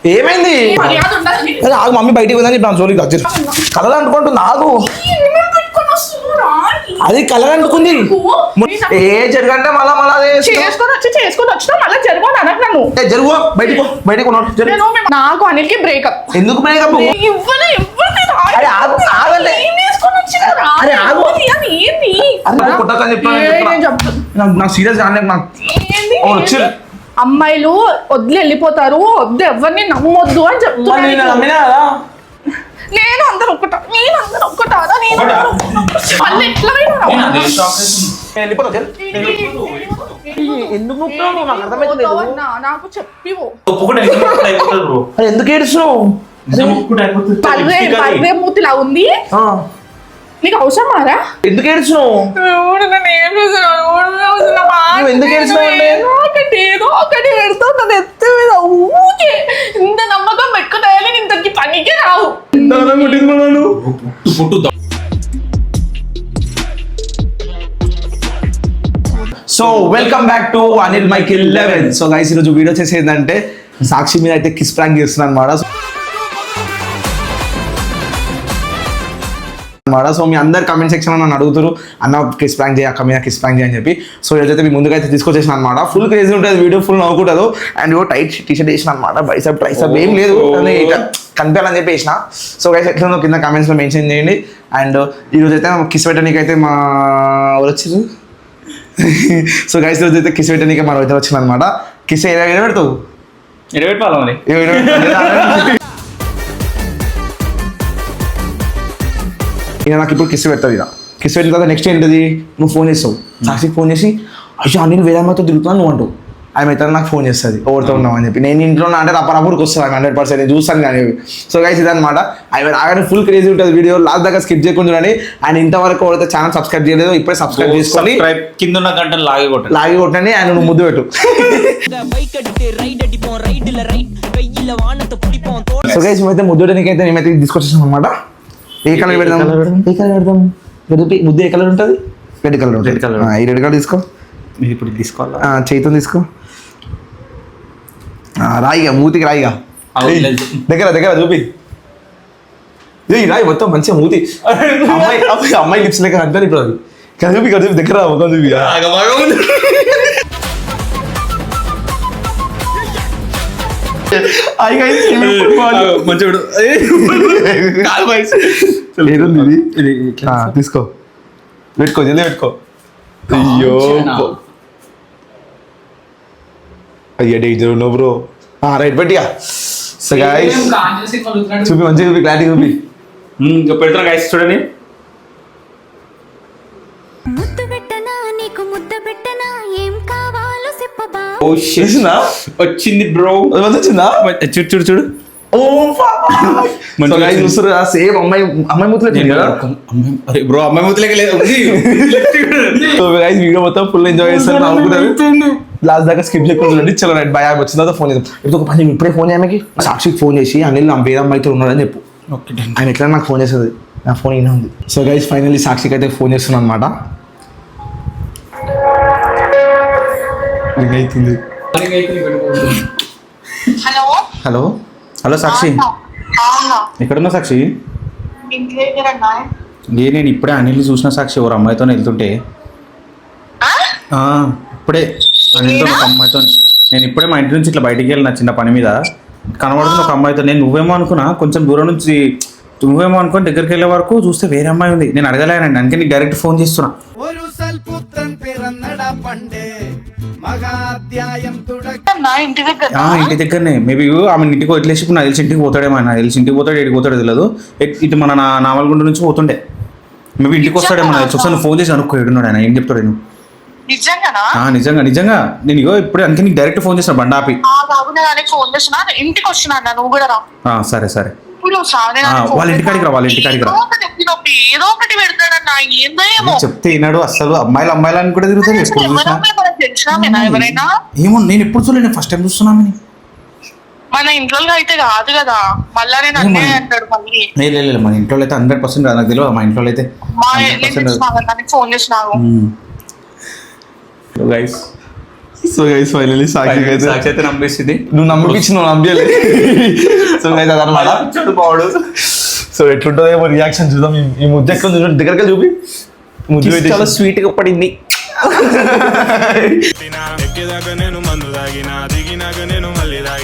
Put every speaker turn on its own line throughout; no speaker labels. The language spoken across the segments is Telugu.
ఏమైంది? ఆగు, మమ్మీ బయటికి పోయిందని చెప్పాను. జోలికి వచ్చి కలర్ అంటుకుంటుంది. ఆగు, అది కలర్ అంటుకుంది. ఏ జరగంటే మళ్ళా మళ్ళా
చేసుకొని వచ్చినా మళ్ళీ జరుగు అనకు నన్ను.
జరుగు, బయటికి బయటకు.
నాకు అనిల్కి బ్రేకప్.
ఎందుకు బ్రేకప్? నాకు సీరియస్ కానీ నాకు
అమ్మాయిలు వదిలి వెళ్ళిపోతారు, వద్దు ఎవరిని నమ్మొద్దు అని చెప్తున్నాను. నేను అందరు ఒక్కటా నాకు చెప్పి
ఎందుకు ఏడుస్తున్నావు?
పర్రే మూతిలా ఉంది, నీకు అవసరమారా?
ఎందుకు ఏడుస్తున్నావు? ఎందుకు ఏడుస్తున్నావు?
ఒకటి పెడుతుంది ఎత్తి మీద ఊకే. ఇంత నమ్మకం పెట్టుకున్నాయని ఇంతకి పనికి రావు.
So welcome back to Anil Michael 11. So guys, ఈరోజు వీడియో చేసేది ఏంటంటే సాక్షి మీద అయితే కిస్ ప్రాంక్ చేస్తున్నాను అనమాట. సో మీ అందరు కమెంట్ సెక్షన్ నన్ను అడుగుతారు, అన్న కిస్ ప్రాంక్ చేయ, అక్క మీద కిస్ ప్రాంక్ చేయని చెప్పి. సో ఏదైతే మీ ముందుకైతే తీసుకొచ్చేసిన అనమాట. ఫుల్ క్రేజీ ఉంటుంది వీడియో, ఫుల్ నవ్వుకుంటుంది. అండ్ టైట్ టీషర్ట్ వేసిన అనమాట. బైసప్ ట్రైసప్ ఏం లేదు, కనిపించాలని చెప్పి వేసిన. సో గైస్ ఎట్లా కింద కామెంట్స్లో మెన్షన్ చేయండి. అండ్ ఈరోజు అయితే కిస్ పెట్టడానికి అయితే మా వచ్చారు. సో గైస్ ఈరోజు అయితే కిస్ పెట్టడానికి మనం అయితే వచ్చింది అనమాట. కిస్ పెడతావు
ఎడబెట్టాలి.
నాకు ఇప్పుడు కిస్ పెడతావు. ఇక కిస్ పెట్టిన తర్వాత నెక్స్ట్ ఏంటిది, నువ్వు ఫోన్ చేస్తావు. సాక్షికి ఫోన్ చేసి అయ్యో నేను వేరే అమ్మాయితో తిరుగుతున్నాను నువ్వు అంటావు. ఆమె అయితే నాకు ఫోన్ చేస్తుంది ఎవరితో ఉన్నావు అని చెప్పి. నేను ఇంట్లో అంటే రప్పనప్పుడుకి వస్తాను 100%, నేను చూస్తాను కానీ. సో గైస్ ఇదనమాట. అవి రాగానే ఫుల్ క్రేజీ ఉంటుంది వీడియో, లాస్ట్ దాకా స్కిప్ చేయకుండా చూడండి. అండ్ ఇంతవరకు ఎవరైతే ఛానల్ సబ్స్క్రైబ్ చేయలేదు ఇప్పుడే సబ్స్క్రైబ్ చేసుకోండి,
కింద ఉన్న గంటలు లాగి
కొట్టండి. అండ్ నువ్వు ముద్దు పెట్టు. సో గైస్ మేమైతే ముద్దు పెట్టడానికి అయితే మేమైతే తీసుకొచ్చేసాం అనమాట. ఏ కలర్ పెడదాం? ముద్దు ఏ కలర్ ఉంటుంది? రెడ్ కలర్ ఉంటుంది. ఈ రెడ్ కలర్ తీసుకో.
ఇప్పుడు తీసుకోవాలా?
చేతితో తీసుకో. రాయిగా మూతికి రాయిగా దగ్గర చూపి. రాయి మొత్తం మంచిగా మూతి. అమ్మాయి లిప్స్ లెక్క అంటారు ఇప్పుడు. అది చూపి దగ్గర ముఖం చూపి. తీసుకో, పెట్టుకో, జల్దీ పెట్టుకో. అయ్యో డేంజర్ ఉన్నావు బ్రో. రైట్ పెట్టిగా. సో గైస్ చూపి, మంచిగా చూపి, క్లారిటీ చూపి.
పెడుతున్నా గైస్ చూడండి. వచ్చింది బ్రో,
వచ్చిందా?
చూడు చూడు.
సేమ్ అమ్మాయి ముద్దులే కదా
బ్రో. అమ్మాయి ముద్దులకి లేదు.
వీడియో మొత్తం ఫుల్ ఎంజాయ్ చేస్తాను. లాస్ట్ దాకా స్కిప్ చేయకుండా చలో రైట్ బాయ్. వచ్చిన తర్వాత ఫోన్ చేద్దాం. ఇప్పుడు ఒక పని, ఇప్పుడే ఫోన్ చేయడానికి సాక్షికి ఫోన్ చేసి అనిల్ నా వేరే అమ్మాయితో ఉన్నాడని చెప్పు. ఆయన ఎట్లా నాకు ఫోన్ చేస్తుంది, నా ఫోన్ ఈయన ఉంది. సో గైస్ ఫైనల్లీ సాక్షికి అయితే ఫోన్ చేస్తున్నాను అనమాట. అవుతుంది. హలో హలో సాక్షి, ఎక్కడున్నా సాక్షి? నేను ఇప్పుడే అనిల్ని చూసిన సాక్షి, ఎవరు అమ్మాయితో వెళ్తుంటే. ఇప్పుడే అనిల్తో ఒక అమ్మాయితో, నేను ఇప్పుడే మా ఇంటి నుంచి ఇట్లా బయటికి వెళ్ళిన చిన్న పని మీద, కనబడుతున్న ఒక అమ్మాయితో. నేను నువ్వేమో అనుకున్నా, కొంచెం దూరం నుంచి నువ్వేమో అనుకుని దగ్గరికి వెళ్ళే వరకు చూస్తే వేరే అమ్మాయి ఉంది. నేను అడగలేనండి, అందుకే నీకు డైరెక్ట్ ఫోన్ చేస్తున్నా. ఇంటి దగ్గరనే. మేబీ ఆమె ఇంటికి వదిలేసి నాకు తెలిసి ఇంటికి పోతాడేమో. నాకు తెలిసి ఇంటికి పోతాడు, ఎడికి పోతాడో తెలియదు. ఇటు మన నామల్గుండ నుంచి పోతుండే. మేబీ ఇంటికి వస్తాడేమో. ఒకసారి నువ్వు ఫోన్ చేసి అనుకో ఏడున్నాడు ఆయన, ఏం చెప్తాడు నేను. నిజంగా నేను ఇగో ఇప్పుడు అందుకే నీకు డైరెక్ట్ ఫోన్ చేసిన బండి ఆపి. సరే సరే, వాళ్ళ ఇంటికాడికి రా, వాళ్ళ ఇంటికాడికి రా. చెప్తే విన్నాడు. అసలు అమ్మాయిలు అని కూడా తిరుగుతారు. ఏమో నేను ఎప్పుడు చూడలేదు, ఫస్ట్ టైం చూస్తున్నాను.
మన ఇంట్లో అయితే కాదు కదా, మళ్ళీ
లేదు మన ఇంట్లో అయితే 100% నాకు తెలియదు. మా ఇంట్లో అయితే
ఫోన్ చేసినావు.
గైస్ సో గైస్ ఫైనల్లీ సాక్షి అయితే
సాక్షి అయితే నమ్మేసింది.
నువ్వు నమ్మిపించి నువ్వు నమ్మలేదు. సో గైస్ అదనమాట.
చూడు బావుడు.
సో ఎట్లుంటుందేమో రియాక్షన్ చూద్దాం. ఈ ముద్ద ఎక్కడ ఉంది చూడండి, దగ్గరగా చూపి. ముద్దు
Kiss చాలా స్వీట్ గా పడింది.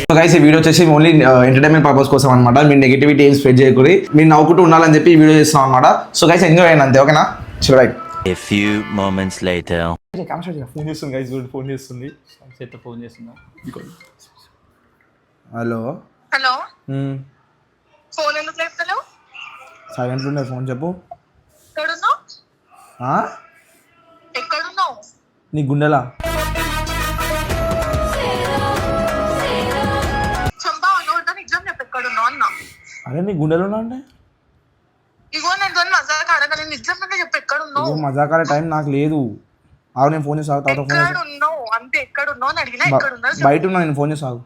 సో గైస్ ఈ వీడియో వచ్చేసి ఓన్లీ ఎంటర్టైన్మెంట్ పర్పస్ కోసం అనమాట. మీరు నెగిటివిటీ ఏం స్ప్రెడ్ చేయకూడదు, మీరు నవ్వుకుంటూ ఉండాలని చెప్పి ఈ వీడియో చేస్తున్నాం అనమాట. సో గైస్ ఎంజాయ్ అయ్యండి అంతే, ఓకేనా? చలో right.
A few moments later.
Phone చేస్తుంది గైస్, ఫోన్ చేస్తుంది.
సాక్షి అయితే ఫోన్ చేస్తున్నా.
హలో.
హలో ఫోన్ ఎందుకు లేపుతలేవు?
సైలెంట్ ఉండే ఫోన్ చెప్పు.
ఎక్కడున్నావు?
ఆ?
ఎక్కడున్నావు?
నీ గుండెలా?
చంపా నోట నిజం చెప్పు, ఎక్కడున్నావు అన్నా.
అరే నీ గుండెలో ఉన్నా అంటే
ఇగో నేను దాన్ని మజాక్ అడగ, నేను నిజంగా చెప్పు ఎక్కడున్నావు.
మజాకారే టైం నాకు లేదు. ఆగు నేను ఫోన్ చేసాగు, తర్వాత ఫోన్ చేసాగు.
ఎక్కడున్నావు అంటే ఎక్కడున్నావు అని అడిగినా ఎక్కడున్నావు చెప్పు.
బయట ఉన్నా, నేను ఫోన్ చేసాగు.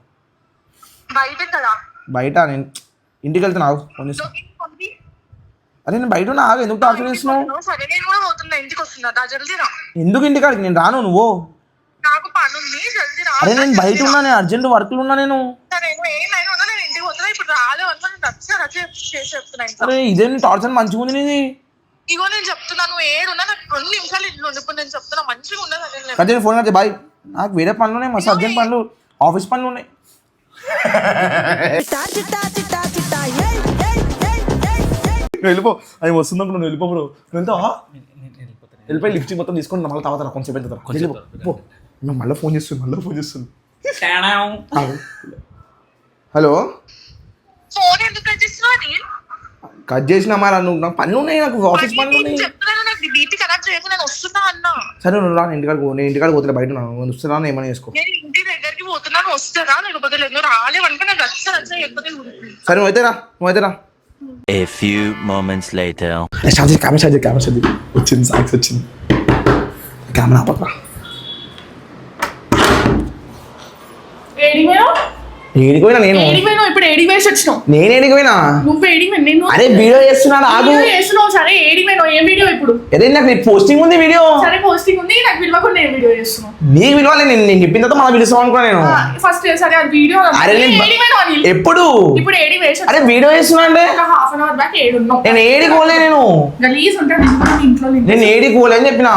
బయట కదా
బయట నేను ఇంటికి వెళ్తున్నా, ఆగు ఫోన్ చేసా. అరే నేను బయట ఉన్నా, ఆగు. ఎందుకు టార్చర్ చేస్తున్నావు?
సరే నేను కూడా పోతున్నా, ఇంటికి వస్తున్నా, దా జల్దీ రా.
ఎందుకు ఇంటికాడికి? నేను రాను, నువ్వు.
నాకు పని ఉంది, జల్దీ రా.
అరే నేను బయట ఉన్నా, నేను అర్జెంట్ వర్క్లు ఉన్నా. నేను
సరే నువ్వు ఏమైనా ఉన్నా నేను ఇంటికి పోతున్నా. ఇప్పుడు రాలేవు అనుకో, నేను రచ్చ చేసి చెప్తున్నా ఇంట్లో.
అరే ఇదే నీ టార్చర్ మంచిగా ఉంది నీది.
ఇగో నేను చెప్తున్నా, నువ్వు ఏడున్నా నాకు 2 నిమిషాలు ఇంట్లో ఉండి. ఇప్పుడు నేను చెప్తున్నా మంచిగా ఉండదు అదే.
కదే ఫోన్ కడితే బాయ్. నాకు వేరే పనులు ఉన్నాయి, మస్తు అర్జెంట్ పనులు, ఆఫీస్ పనులు ఉన్నాయి. నువ్వు వెళ్ళిపో, అవి వస్తుందప్పుడు నువ్వు వెళ్ళిపో బ్రో. నువ్వు వెళ్తావా? వెళ్ళిపోయి లిఫ్ట్ మొత్తం తీసుకుంటా, మళ్ళీ తర్వాత కొంచెం వెళ్ళిపో. మళ్ళీ ఫోన్ చేస్తుంది. హలో.
ఫోన్ ఎందుకు కట్ చేస్తున్నావు అని?
కట్ చేసినా మరి నువ్వు, నాకు పనులు ఉన్నాయి, నాకు ఆఫీస్ పనులు ఉన్నాయి.
చెప్తున్నాను నాకు బీపీ కనెక్ట్ చేయకు, నేను వస్తున్నా అన్నా.
సరే నువ్వు రా, నేను ఇంటికాడికి పోతే బయట వస్తున్నా, ఏమైనా చేసుకో.
నేను ఇంటి దగ్గరికి పోతున్నాను, వస్తారా? లేకపోతే లేదు రాలేవనుకో, నాకు రచ్చ ఎక్కువ.
సరే నువ్వు అయితే రా.
A few moments later.
Camera వచ్చింది, సాక్స్ వచ్చింది. కెమెరా ఆపరా. ఏడికి పోయినా నేను?
ఇప్పుడు ఏడికి వేసి వచ్చినావు.
నేను ఏడికి పోయినా?
నువ్వు ఏడికి నేను.
అరే వీడియో చేస్తున్నాను, ఆగు.
చేస్తున్నావు సరే, ఏడికి పోయినావు? ఏం వీడియో ఇప్పుడు?
అరే నాకు పోస్టింగ్ ఉంది వీడియో.
సరే పోస్టింగ్ ఉంది, నాకు పిలవకుండా ఏం వీడియో చేస్తున్నావు?
నీకు పిలవాలి, నేను చెప్పిన తర్వాత మళ్ళీ పిలుస్తాను అనుకున్నా నేను.
ఫస్ట్ సరే అది వీడియో.
అరే ఎప్పుడు?
ఇప్పుడు ఏడికి వేసి.
అరే వీడియో చేస్తున్నా అంటే
ఒక హాఫ్ అన్ అవర్ బ్యాక్ ఏడున్నావు.
నేను ఏడికి పోలే. నేను
గలీజ్ ఉంటాను ఇంట్లో.
నేను ఏడికి పోలే అని చెప్పిన.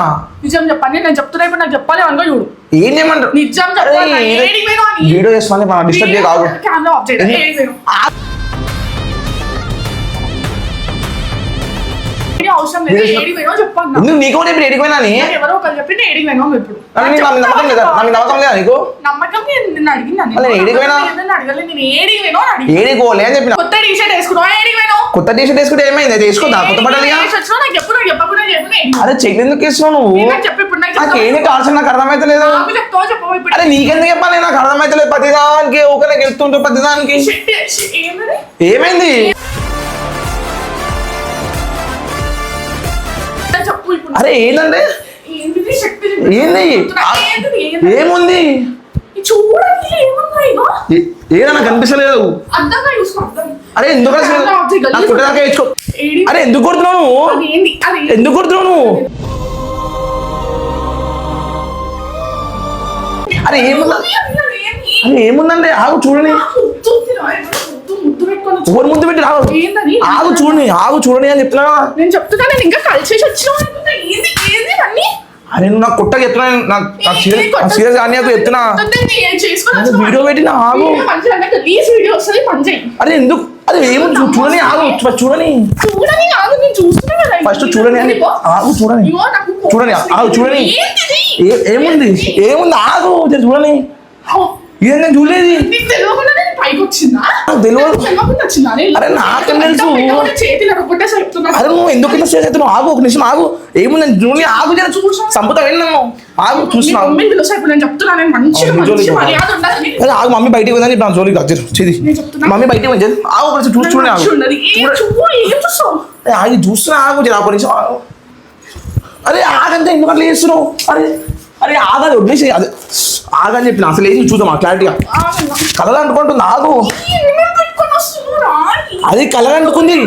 నిజం చెప్పాను, నేను చెప్తున్నా, ఇప్పుడు నాకు చెప్పాలి అనుకో. చూడు
ఏం చేయమంటారు?
నిజం చెప్పాలి. ఏడికి పోయినావు అని
వీడియో చేస్తాను, డిస్టర్బ్ చేయకు, ఆగు.
కెమెరా ఆఫ్ చేయడం. ఏడికి పోయినావు? అవసరం లేదు, ఏడికి పోయినావు చెప్పాను.
ఎందుకు నీకు కూడా ఇప్పుడు ఏడికి పోయినా?
ఎవరో ఒకరు చెప్పి నేను ఏడికి పోయినావు. ఇప్పుడు
నమ్మకం లేదా? నాకు నమ్మకం లేదా నీకు?
నమ్మకం నిన్ను అడిగింది.
ఏడికి పోయినా?
అడగలేదు, నేను ఏడికి పోయినావు అని అడిగి.
ఏడికి పోలే అని చెప్పిన.
కొత్త టీ షర్ట్ వేసుకున్నావు, ఏడికి పోయినావు?
కొత్త టీ షర్ట్ వేసుకుంటే ఏమైంది? అది వేసుకోదా? కొత్త బట్టలు
నాకు చెప్పు, నాకు చెప్పకుండా చెప్పు.
అరే చెక్ ఎందుకు వేస్తున్నావు నువ్వు?
చెప్పు ఇప్పుడు.
నాకు ఏంటి టార్చర్, నాకు అర్థమైతలేదు.
చెప్తావు చెప్పు ఇప్పుడు.
అరే నీకెందుకు చెప్పాలి? నాకు అర్థమైతలేదు. ప్రతిదానికి ఒకరికి వెళ్తుంటే ప్రతిదానికి ఏమైంది?
చెప్పు ఇప్పుడు.
అరే ఏంటంటే ఏంది? ఏముంది
చూడండి,
ఏదన్నా కనిపిస్తలేదు. అరే ఎందుకు అరే ఎందుకు కొడుతున్నావు నువ్వు? ఎందుకు కొడుతున్నావు నువ్వు? అరే ఏముందంటే ఆగు చూడని. ఎవరు ముద్దు పెట్టి ఆగు చూడని అని చెప్తున్నా.
నేను చెప్తున్నా, నేను ఇంకా కలిసేసి వచ్చిన.
అరే నువ్వు నాకు కొట్టగా చెప్తున్నా, నాకు సీరియస్ కానీ చెప్తున్నా. వీడియో పెట్టిన ఆగు. అరే ఎందుకు? అరే ఏముంది చూడని, ఆగు చూడని. ఫస్ట్ చూడని అని ఆగు. చూడని ఏముంది ఆగు చూడని. ఇది నేను చూడలేదు. అరే నాకేం తెలుసు? అరే నువ్వు ఎందుకు ఇంత స్ట్రెస్ అవుతున్నావు? ఆగు, ఒక నిమిషం ఆగు. ఏముంది చూడని, ఆగు. జర చంపుతా వెళ్ళాను. ఆగు చూస్తున్నావు. ఆగు, మమ్మీ బయటికి పోయిందని చెప్పి జోలికి వచ్చేది. మమ్మీ బయటికి పోయింది. ఆగు ఒక నిమిషం చూడండి. ఆగి చూస్తున్నా, ఆగు జర ఒక నిమిషం ఆగు. అరే ఆగంటే ఎందుకు అట్లా చేస్తున్నావు? అరే ఆగదు, వదిలేసి అది ఆగని చెప్పిన. అసలు ఏం చూద్దాం క్లారిటీగా. కలలు అనుకుంటుంది. ఆగు అది కలర్ అంటుకుంది,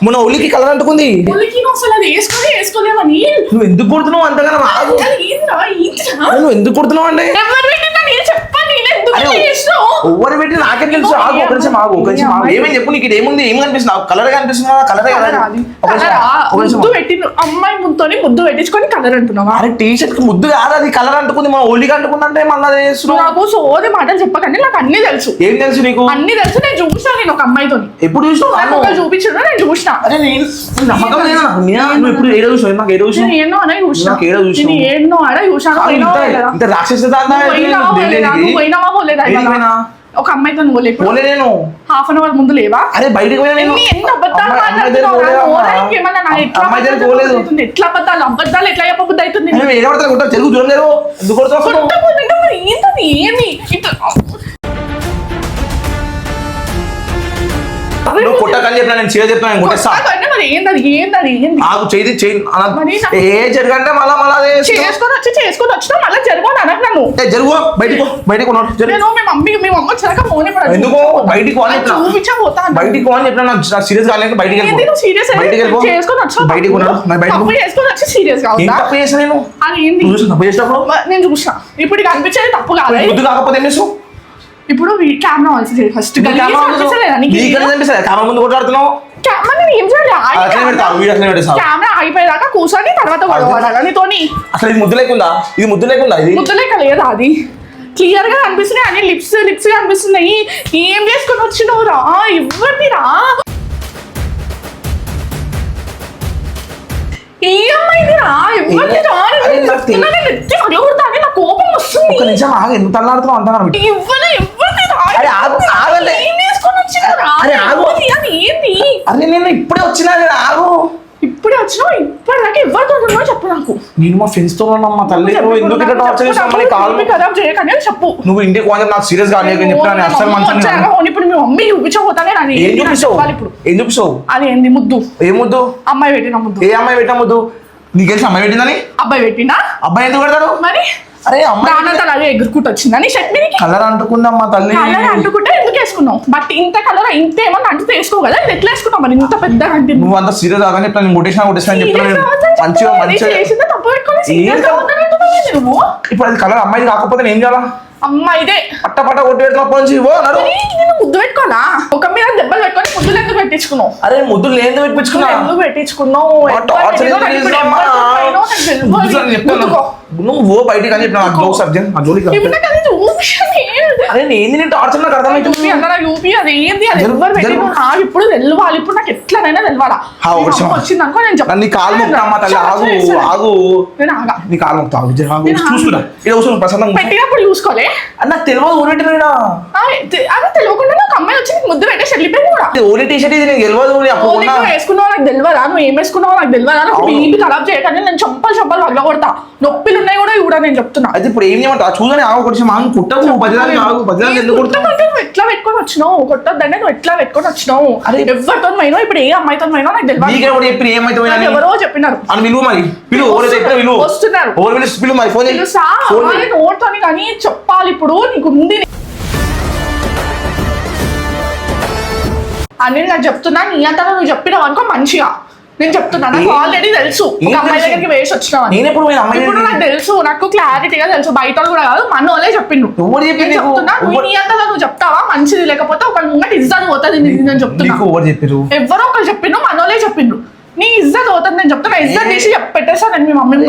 మన ఒలికి కలర్ అంటుకుంది.
ఒలికి నువ్వు అసలు అది వేసుకోలేవని
నువ్వు ఎందుకు కుడుతున్నావు అంతగానో? ఆగు, నువ్వు ఎందుకు కుడుతున్నావు అంటే
ఎవరు పెట్టినా నేను చెప్పాను, నేను ఎందుకు
అరే,
చేసినావు?
ఎవరు పెట్టి నాకేం తెలుసు? ఆగు, ఒక నిమిషం ఆగు, ఒక నిమిషం ఆగు. ఏమని చెప్పు, నీకు ఇది ఏముంది, ఏం కనిపిస్తుంది? కలర్ కనిపిస్తుంది కదా, కలరే కదా.
ముద్దు పెట్టి అమ్మాయి ముద్దుతోని ముద్దు పెట్టించుకొని కలర్ అంటున్నావా?
అరే టీ షర్ట్ కి ముద్దు కాదు, అది కలర్ అంటుకుంది, మన ఒలికి అంటుకుందంటే మళ్ళీ అదే చేస్తున్నావు.
నాకు సోది మాటలు చెప్పకండి, నాకు అన్ని తెలుసు.
ఏం తెలుసు నీకు?
అన్ని తెలుసు, నేను చూసినా. నేను ఒక అమ్మాయితో
ఎప్పుడు చూసినావు?
చూపించిన నేను చూసినా.
అరే నేను నమ్మకం లేదా నాకు? నువ్వు ఎప్పుడు ఏదో చూసావు? నాకు ఏదో చూసావు?
నేను ఎన్నో అనే చూసినా.
నాకు ఏదో చూసినావు?
నేను ఎన్నో అనే చూసాను.
ఇంత రాక్షస
పోయినావా పోలేదా? ఒక అమ్మాయితో
పోలే నేను.
హాఫ్ అన్ అవర్ ముందు లేవా?
అరే బయటకు పోయినా నేను.
ఎన్ని అబద్ధాలు మాట్లాడుతున్నావు? ఎట్లా అబద్ధాలు ఎట్లా చెప్పబుద్ధి అవుతుంది?
ఏదో కొడతా తెలుగు దూరం లేదు. ఎందుకు కొడతావు?
ఏంటది? ఏమి
నువ్వు కొట్టకని చెప్పినా నేను చేయ చెప్తాను, నేను కొట్టేస్తా.
మరి ఏంటది?
ఆగు, చేయి
మరి
ఏ జరగంటే మళ్ళా
చేసుకొని వచ్చినా మళ్ళీ జరగని అనకు నన్ను.
జరుగు, బయటికి
నేను మీ మమ్మ వచ్చాక ఫోన్
ఎందుకు బయటికి
చూపించబోతాను.
బయటికి అని చెప్పినా నాకు సీరియస్ కాలేదు. బయటికి
సీరియస్ చేసుకొని వచ్చా
బయటికి
చేసుకొని వచ్చి సీరియస్ కావద్దా?
తప్పు చేసా నేను?
అది ఏంటి?
తప్పు చేసినప్పుడు
నేను చూసా. ఇప్పుడు ఇది కనిపించేది తప్పు కాదు.
ముద్దు కాకపోతే ఏం చేస్తావు?
ఇప్పుడు కెమెరా ఆల్సి ఫస్ట్
కెమెరా ముందు కొట్లాడుతున్నావు.
కెమెరా అయిపోయేదాకా కూర్చొని తర్వాత గొడవడాలి నీతోని.
అసలు ఇది ముద్దు లేకుండా ఇది
ముద్దు లేక లేదా? అది క్లియర్ గా కనిపిస్తున్నాయి అని లిప్స్ కనిపిస్తున్నాయి. ఏం చేసుకొని వచ్చినావు రా? ఇవ్వండి రా. ఏ అమ్మాయిది రా? ఇవ్వండి రా. నా కోపం వస్తుంది.
ఎందుకు తల్లాడుతున్నావు అంటున్నాను. అరే నేను ఇప్పుడే వచ్చినా కదా. ఆగు,
ఇప్పుడే వచ్చినావు. ఇప్పటిదాకా ఎవరితో చెప్పు నాకు.
నేను మా ఫ్రెండ్స్ తో ఉన్నామ్మా తల్లి. ఎందుకు ఇట్లా టార్చర్ చేస్తున్నావు?
ఖరాబ్ చేయకనే చెప్పు.
నువ్వు ఇంటికి పోతే నాకు సీరియస్ గా చెప్తాను. అసలు మంచిగా
ఇప్పుడు మీ మమ్మీ చూపించబోతానే.
ఏం చూపిస్తావు?
అది ఏంది? ముద్దు.
ఏ ముద్దు?
అమ్మాయి పెట్టిన ముద్దు.
ఏ అమ్మాయి పెట్టిన ముద్దు? నీకు తెలిసి అమ్మాయి పెట్టిందని?
అబ్బాయి పెట్టినా?
అబ్బాయి ఎందుకు పెడతాడు
మరి?
అరే అమ్మాయి
అలాగే ఎగురుకుంటూ వచ్చిందని షర్ట్ మీద
కలర్ అంటుకుందమ్మా తల్లి.
కలర్ అంటుకుంటే ఎందుకు వేసుకున్నావు? బట్ ఇంత కలర్ ఇంత ఏమన్నా అంటూ వేసుకో కదా. ఎట్లా వేసుకున్నావు మరి ఇంత పెద్ద అంటే?
నువ్వు అంత సీరియస్ అవగానే చెప్తాను. నేను కొట్టేసిన చెప్తాను.
నువ్వు
ఇప్పుడు అది కలర్ అమ్మాయి కాకపోతే నేను చేయాలా?
అమ్మాయిదే
పట్ట కొట్టి పెట్టుకోవచ్చు.
ముద్దు పెట్టుకోవాలా? ఒక మీద దెబ్బలు పెట్టుకొని ముద్దులు ఎందుకు పెట్టించుకున్నావు?
అరే ముద్దులు నేను పెట్టించుకున్నా.
ఎందుకు పెట్టించుకున్నావు?
నువ్వు బయటికి అని చెప్పిన అరే నేను టార్చర్ నాకు అర్థమైంది.
ఇప్పుడు తెలవాలి. ఇప్పుడు నాకు ఎట్లనైనా తెలవాలా? వచ్చింది అనుకో నేను చెప్తాను.
నీ కాలు మొక్తామా తల్లి? ఆగు, నీ కాలు మొక్తా చూసుకున్నా. ప్రశాంతంగా
పెట్టినప్పుడు చూసుకోలే.
నాకు తెలియదు. ఊరెట్టినా
అది తెలియకుండా ఒక అమ్మాయి వచ్చి ముద్దు పెట్టేసి వెళ్ళిపోయింది కూడా.
ఓన్లీ టీ షర్ట్ ఇది నీకు తెలియదు.
వేసుకున్నావు నాకు తెలియదా? నువ్వు ఏం వేసుకున్నావు నాకు తెలియదా? బీపీ ఖరాబ్ చేయకండి. నేను చంపలు పగల కొడతా. నొప్పిలు ఉన్నాయి కూడా కూడా నేను చెప్తున్నా.
అది ఇప్పుడు ఏం చేయమంటావు? చూడని ఆగు కొంచెం ఆగు. కుట్టకు బజార్ ఆగు. బజార్ ఎందుకు కుడతావు?
నువ్వు ఎట్లా పెట్టుకొని వచ్చినావు? కొట్టొద్దంటే నువ్వు ఎట్లా పెట్టుకొని వచ్చినావు? అరే ఎవరితో పోయినా ఇప్పుడు ఏ అమ్మాయితో పోయినా నాకు తెలియదు.
చెప్పి ఏమైతే
ఎవరో చెప్పినారు
అని విలువ. మరి విలువ
వస్తున్నారు.
పిలువు మరి ఫోన్
నోట్తో కానీ చెప్పాలి. ఇప్పుడు నీకు ఉంది అని నాకు చెప్తున్నా. నీ అంతా నువ్వు చెప్పినావు అనుకో మంచిగా. నేను చెప్తున్నా నాకు ఆల్రెడీ తెలుసు. ఒక అమ్మాయి దగ్గరికి వేసి వచ్చినావు. ఇప్పుడు నాకు తెలుసు. నాకు క్లారిటీగా తెలుసు. బయట కూడా కాదు, మన వాళ్ళే చెప్పిండు. చెప్తున్నా నీ అంతా నువ్వు చెప్తావా? మంచిది లేకపోతే ఒక ముంగట ఇజ్జత్ పోతుంది. నేను చెప్తున్నా ఎవరో ఒకరు చెప్పిండు, మన వాళ్ళే చెప్పిండు. నీ ఇజ్జత్ పోతుంది. నేను చెప్తున్నా. ఇజ్జత్ తీసి పెట్టేసా నేను మీ మమ్మీని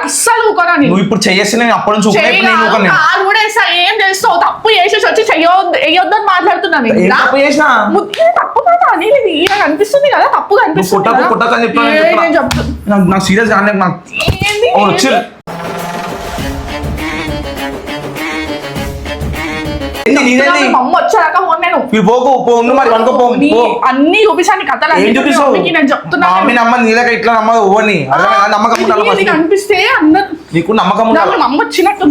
అస్సలు ఊకోనా?
ఇప్పుడు చేసి అప్పటి నుంచి
కూడా వేసా. ఏం చేస్తావు? తప్పు చేసేసి వచ్చి వేయొద్దని మాట్లాడుతున్నాను. తప్పు కదా అనేది నాకు అనిపిస్తుంది కదా. తప్పు అనిపిస్తుంది.
నాకు సీరియస్ కానీ
వచ్చాక నేను అన్ని చూపిస్తాను కథలు. నేను చెప్తున్నా అనిపిస్తే అందరు
నీకు నమ్మకం
అమ్మ వచ్చినట్టు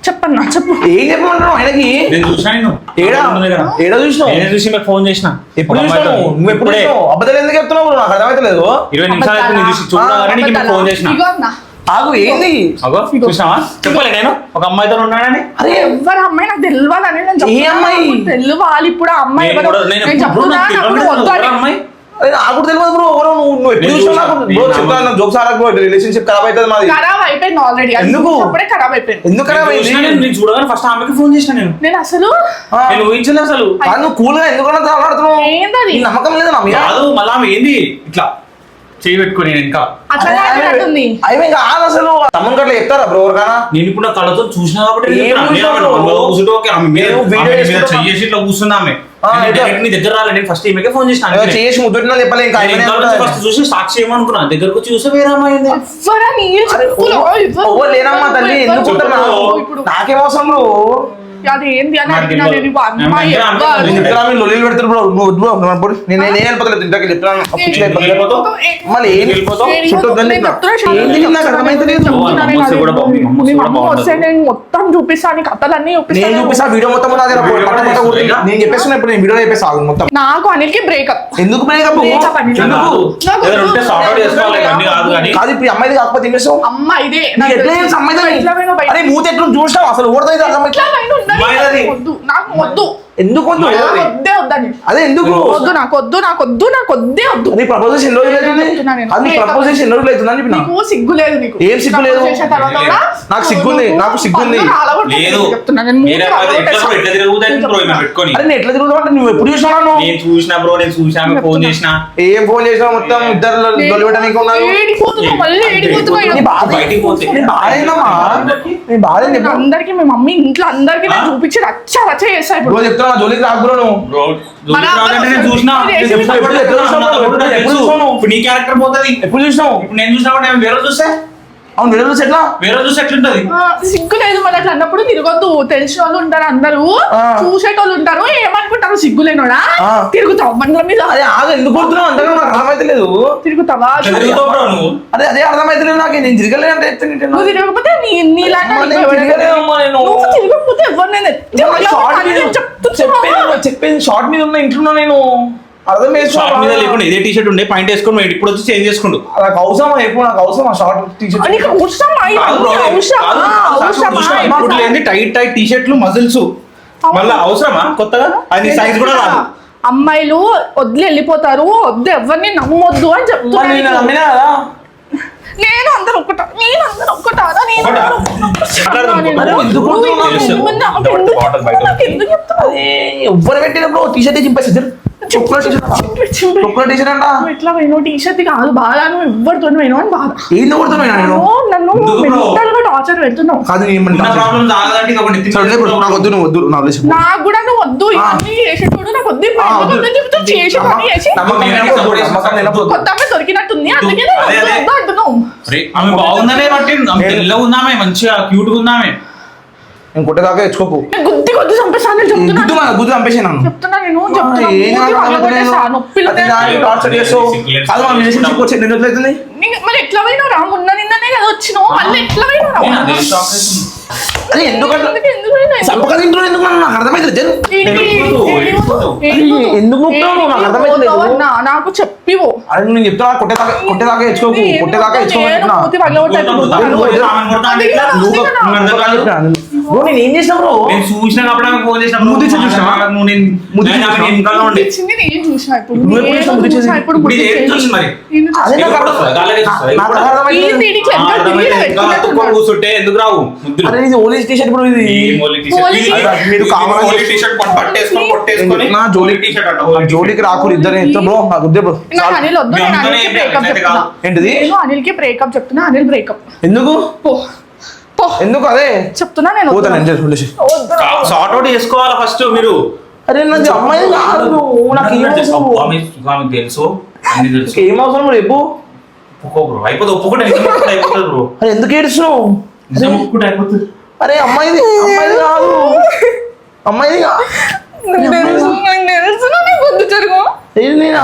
చెప్పన్నా చెప్పు.
ఏం చెప్పమంటున్నావు ఆయనకి? ఏడా చూసినావు?
ఫోన్ చేసిన.
ఎప్పుడు చూసినావు? నువ్వు ఎప్పుడు అబద్ధాలు ఎందుకు చెప్తున్నావు? నాకు అర్థమైతే లేదు.
20 నిమిషాలు చూసి చూడాలని ఫోన్ చేసిన.
ఆగు ఏంది
అగో చూసినావా చెప్పలే నేను ఒక అమ్మాయితో ఉన్నానని.
అరే
ఎవరు అమ్మాయి నాకు తెలియాలని నేను
ఏ అమ్మాయి?
తెలియాలి ఇప్పుడు ఆ అమ్మాయి
నేను
ఎవరో.
కూడా- నేను
నేను
ఎప్పుడు
చెప్తున్నా
నాకు
నాకు
తెలియదు
వద్దు
ఎవరు
అని.
అమ్మాయి.
అరే నాకు కూడా తెలియదు బ్రో ఎవరో నువ్వు ఎప్పుడు
నేను
చూసినా నాకు
చూసిన-
బ్రో
నేను
చెప్తాను జోక్స్ ఆడకు బ్రో రిలేషన్షిప్ ఖరాబ్ అవుతుంది మాది.
ఖరాబ్ అయిపోయింది ఆల్రెడీ.
ఎందుకు?
అప్పుడే ఖరాబ్ అయిపోయింది.
ఎందుకు ఖరాబ్
నేను
అయింది
చూసినా నేను చూడగానే ఫస్ట్ ఆమెకి ఫోన్ చేసిన నేను.
నేను అసలు
ఆ,
నేను ఊహించలే అసలు.
కాదు, నువ్వు కూల్ గా ఎందుకు మాట్లాడుతున్నావు
ఏందది?
నీ నమ్మకం లేదు నా మీద
కాదు మళ్ళా ఆమె ఏంది ఇట్లా చేయి పెట్టుకొని నేను ఇంకా
అట్లా లాంటినట్టుంది.
అవి కాదు అసలు తమ్ముని గట్ల చెప్తారా బ్రో ఎవరికైనా
నేను ఇప్పుడు నా కళ్ళతో చూసినా కాబట్టి నేను
ఏం
చెప్తున్నా. నేను ఆమెను
చూసావు?
అందులో కూర్చుంటే ఓకే, ఆమె మీద
నేను వీడియో
ఆమె మీద
చేసుకుంటున్నా.
చెయ్యేసి ఇట్లా కూర్చున్నా ఆమె.
ఆ,
నేను
ఎట్లా?
డైరెక్ట్ నీ దగ్గర రాలే, నేను ఫస్ట్ ఈమెకే ఫోన్ చేసిన
ఏదో చేసి ముద్దున్నా చెప్పలే ఇంకా ఆయననే అంటాడు.
ఫస్ట్ చూసి సాక్షి ఏమనుకున్నా, దగ్గరకు వచ్చి చూస్తే వేరే అమ్మాయి ఉంది.
ఎవ్వరా నీ చెప్పులు?
ఓ లేనమ్మా తల్లి ఎందుకు ఉంటున్నావు?
ఇప్పుడు
నాకేం అవసరం బ్రో
అది ఏంది అని
నాకు
అడిగినా
తెలియదు.
నేను అమ్మాయి
నేను
ఎవ్వరు?
నేను చెప్తున్నా మీరు లొల్లీలు పెడతారు బ్రో నువ్వు వద్దు బ్రో నువ్వు పడు. నేను నేను వెళ్ళిపోతలేదు ఇంతకీ చెప్తున్నాను పిచ్చి అయిపోతుంది.
వెళ్ళిపోతావు?
మళ్ళీ ఏం
వెళ్ళిపోతావు?
చుట్టూ వద్దని చెప్పినా. ఏంది నాకు అర్థమైతలేదు.
మమ్మల్ని కూడా బాగుంది, మమ్మల్ని కూడా బాగుంది.
నేను మొత్తం చూపిస్తాను కథలన్నీ
నేను
చూపిస్తాను.
చూపిస్తా వీడియో మొత్తం నా దగ్గర
వీడియో
పట్ట పట్ట కొట్టి.
చూపిస్తున్నా?
నేను చెప్పేస్తున్నా ఇప్పుడు నేను వీడియో చెప్పేసి ఆగు మొత్తం.
నాకు అనిల్కి బ్రేకప్.
ఎందుకు బ్రేకప్
Breakup అని.
ఇట్లా కాదు.
నాకు
ఏదైనా ఉంటే సార్ట్ అవుట్ చేసుకోవాలి, ఇవన్నీ కాదు కానీ.
కాదు ఇప్పుడు ఈ అమ్మాయిది కాకపోతే ఏం చేస్తావు
అమ్మ ఇదే
నీకు ఎట్లా తెలుసు అమ్మాయిది?
ఎట్లా పోయినా బయట.
అరే మూత ఎట్లా చూసినావు అసలు ఓడతాయి అర్థమైతే
ఎట్లా పోయినా ఉండని.
అమ్మాయిది.
వద్దు నాకు వద్దు.
ఎందుకు వద్దు
అమ్మాయిది.
వద్దే వద్దని.
అదే ఎందుకు
వద్దు నాకు వద్దు నాకు వద్దు నాకు వద్దే వద్దు.
నీ ప్రపోజేషన్ ఎన్ని రోజులు అవుతుంది
చెప్తున్నా నేను.
అది నీ ప్రపోజేషన్ ఎన్ని రోజులు అవుతుంది అని చెప్పిన
నీకు సిగ్గు లేదు నీకు.
ఏం సిగ్గు లేదు?
Propose చేసిన తర్వాత కూడా
నాకు సిగ్గుంది, నాకు సిగ్గుంది.
పన్ను రాలగొట్టేసి
లేదు
చెప్తున్నా నేను.
నేను
మూడు
ఎట్లా
రాలగొట్టేసి.
ఎట్లా తిరుగుతుంది బ్రో ఈమె పెట్టుకొని.
అరే నేను ఎట్లా తిరుగుతావు అంటే నువ్వు ఎప్పుడు చూసినా
నేను చూసిన బ్రో, నేను చూసి ఆమె ఫోన్ చేసిన.
ఏం ఫోన్ చేసినావు మొత్తం ఇద్దరు దొల్లి పెట్టడానికి ఉన్నారు
ఏడిపోతున్నావు, మళ్ళీ ఏడిపోతున్నావు.
నీ బాధ
బయటికి పోతే.
నీ బాధ ఏందమ్మా నీ బాధ ఏంది ఎప్పుడు
అందరికి మీ మమ్మీ ఇంట్లో అందరికి నేను చూపించి రచ్చ రచ్చ చేస్తా ఇప్పుడు.
రోజు చెప్తున్నా జోలికి రాకు బ్రో నువ్వు
బ్రో
మన
జోలికి నేను చూసిన.
అబ్బాయి
నేను
ఎప్పుడు
ఎప్పుడు
ఎప్పుడు చూసావు?
ఎప్పుడు నాకు
ఎప్పుడు
తెలుసు.
చూసావు?
ఇప్పుడు నీ క్యారెక్టర్ పోతుంది.
ఎప్పుడు చూసినావు
ఇప్పుడు నేను చూసినా కూడా నేను వేరే చూస్తే
అవును వీడియో చూసి ఎట్లా
వేరే చూస్తే ఎట్లుంటది.
ఆ, సిగ్గు లేదు మళ్ళీ అట్లా అన్నప్పుడు తిరగొద్దు. తెలిసిన వాళ్ళు ఉంటారు అందరూ,
ఆ.
చూసేటోళ్ళు ఉంటారు. ఏమనుకుంటారు సిగ్గు లేనోడా?
ఆ.
తిరుగుతావు బండ్ల మీద
అదే ఆగు ఎందుకు కొడుతున్నావు అంతగా నాకు అర్థమైతే లేదు
తిరుగుతావా?
తిరుగుతావు బ్రో నువ్వు.
అదే అదే అర్థమైతే లేదు నాకు నేను తిరగలేదు అంటే చెప్తాను
నువ్వు తిరగకపోతే నీలాగా
అమ్మా, నేను తిరగలేదమ్మా నేను.
నువ్వు తిరగకపోతే ఎవరు నేను
చెప్పేది షార్ట్ మీద ఉన్న ఇంట్లో నేను అర్థం
షార్ట్ మీద
చేసుకోవాలి
లేకుండా ఇదే టీ షర్ట్ ఉండే పాయింట్ వేసుకొని మేము ఇప్పుడు వచ్చి చేంజ్ చేసుకుంటూ.
నాకు అవసరమా ఎప్పుడు నాకు అవసరం ఆ షార్ట్ టీ షర్ట్
నీకు అవసరమా?
కాదు బ్రో,
అవసరమా? అవసరమా?
ఇప్పుడు లేని టైట్ టైట్ టీ షర్ట్లు మజిల్స్ మళ్ళీ అవసరమా కొత్తగా? అది సైజ్ కూడా రాదు.
అమ్మాయిలు వదిలి వెళ్ళిపోతారు, వద్దు ఎవరిని నమ్మొద్దు అని
నేను
చెప్తున్నాను.
నమ్మినా కదా
నేను అందరు ఒక్కటా
ఒకటా?
మరి ఎందుకు
ఎందుకు చెప్తున్నావు?
ఎవ్వరు పెట్టిన బ్రో టీ షర్ట్ చింపేసి చొక్కల టీ షర్ట్ అంట
నువ్వు ఎట్లా పోయినావు? టీ-షర్ట్ కాదు బాధ, నువ్వు ఎవరితో పోయినావు అని బాధ.
ఏం కొడుతున్నా నేను
నన్ను
ఎందుకు bro?
mental గా టార్చర్ పెడుతున్నావు.
కాదు నేను
ఉన్న
ఏమంటా
ప్రాబ్లమ్స్ ఆగదంటే ఇది ఒకటి ఎత్తి
సరే ఇప్పుడు నాకు వద్దు నువ్వు వద్దు నా ఉద్దేశం
నాకు కూడా నువ్వు వద్దు ఇవన్నీ చేసేటోడు నాకు వద్దు. ఇప్పుడు ఎందుకు వద్దని చెప్తావు? చేసి పని చేసి
నమ్మకం లేనప్పుడు
కొత్త అమ్మాయి దొరికినట్టుంది అందుకే నేను
అదే, అదే.
వద్దు అంటున్నావు.
అరే, ఆమె బాగుందనే బట్టి ఆమె తెల్లగా ఉందామే, మంచిగా క్యూట్ గా ఉందామే.
నేను కొట్టేదాకా తెచ్చుకోకు
నేను గుద్ది చంపేసాను నేను చెప్తున్నా.
గుద్దు మన గుద్దు చంపేసి నన్ను
చెప్తున్నా నేను చెప్తున్నా.
ఏం
మూతి పగలగొట్టేస్తా, నొప్పిలు
అది
ఉన్నాయి.
దాన్ని టార్చర్ చేస్తావు కాదు మన రిలేషన్షిప్ వచ్చి ఎన్ని రోజులు అవుతుంది
మళ్ళీ ఎట్లా పోయినావు రా? మొన్న నిన్ననే కదా వచ్చినావు, మళ్ళీ ఎట్లా పోయినావు రా?
నేను అదే షాక్ అవుతుంది.
అరే ఎందుకంటే
ఎందుకు పోయినావు?
చంపక ఇంట్లో ఎందుకు నాకు అర్థమైతే జరు ఎందుకు ముక్తావు నువ్వు? నాకు అర్థమైతలేదు.
నాకు చెప్పివో
అరే నేను చెప్తున్నా కొట్టేదాకా తెచ్చుకోకు కొట్టేదాకా తెచ్చుకోకుండా
మూతి పగలగొట్టాను.
ఆమెను కొడతా అంటే ఎట్లా? నువ్వు అర్థం కాదు.
బ్రో నేను ఏం చేసిన బ్రో
నేను చూసినప్పుడు ఆమె ఫోన్ చేసినప్పుడు
ముద్దు ఇచ్చి చూసినావా?
నువ్వు నేను
ముద్దు
నేను ఆమె
చూసినావా?
వెనకాల ఉండే.
ఇచ్చింది నేను చూసినా ఇప్పుడు.
నువ్వు ఎప్పుడు
నేను
చూసినావు? ముద్దు
చూసినా
చేసి?
ఇప్పుడు
ఇప్పుడు
ముద్దు
ఇది ఏం
చేసి.
చూసి మరి?
నేను
అదే నాకు
ఎప్పుడు
అర్థం-
వస్తుంది? గాలికి వస్తుంది.
నాకు
ఇప్పుడు
అర్థమైతలేదు.
ఏంది ఇడికి ఎక్కడ తిరిగి పెట్టుకున్నట్టున్నాడు.
కూర్చుంటే ఎందుకు రావు ముద్దులు?
అరే ఇది ఓలీస్ టీ షర్ట్ బ్రో ఇది మీరు కావాలని
కొట్టేసుకొని
నా జోలి
టీ షర్ట్ అంట.
జోలికి రాకూడదు ఇద్దరు ఇద్దరు బ్రో నాకు వద్దే బ్రో
నాకు అనిల్ వద్దు, నేను
మీ
అనిల్కి
అమ్మతోనే
బ్రేకప్
అయితే
చెప్తున్నా.
ఏంటిది
నేను అనిల్కి బ్రేకప్ చెప్తున్నా. అనిల్ బ్రేకప్
ఎందుకు
పో పో
ఎందుకు అదే
చెప్తున్నా నేను వద్దు.
పోతాను ఎంజాయ్ వదిలేసి
వద్దు.
సార్ట్ అవుట్ చేసుకోవాలి ఫస్ట్ మీరు.
అరే నాది అమ్మాయి కాదు నాకు ఏం అవసరం
ఆమెకు తెలుసు అన్ని తెలుసు.
ఏం అవసరం రేపు
ఒప్పుకో బ్రో, అయిపోతుంది. ఒప్పుకుంటే అయిపోతుంది బ్రో.
అరే ఎందుకు ఏడుస్తున్నావు
నిజం ఒప్పుకుంటే అయిపోతుంది.
అరే అమ్మాయిది కాదు అమ్మాయిది కాదు
నాకు తెలుసు నాకు వద్దు జరుగు.
ఏది నేను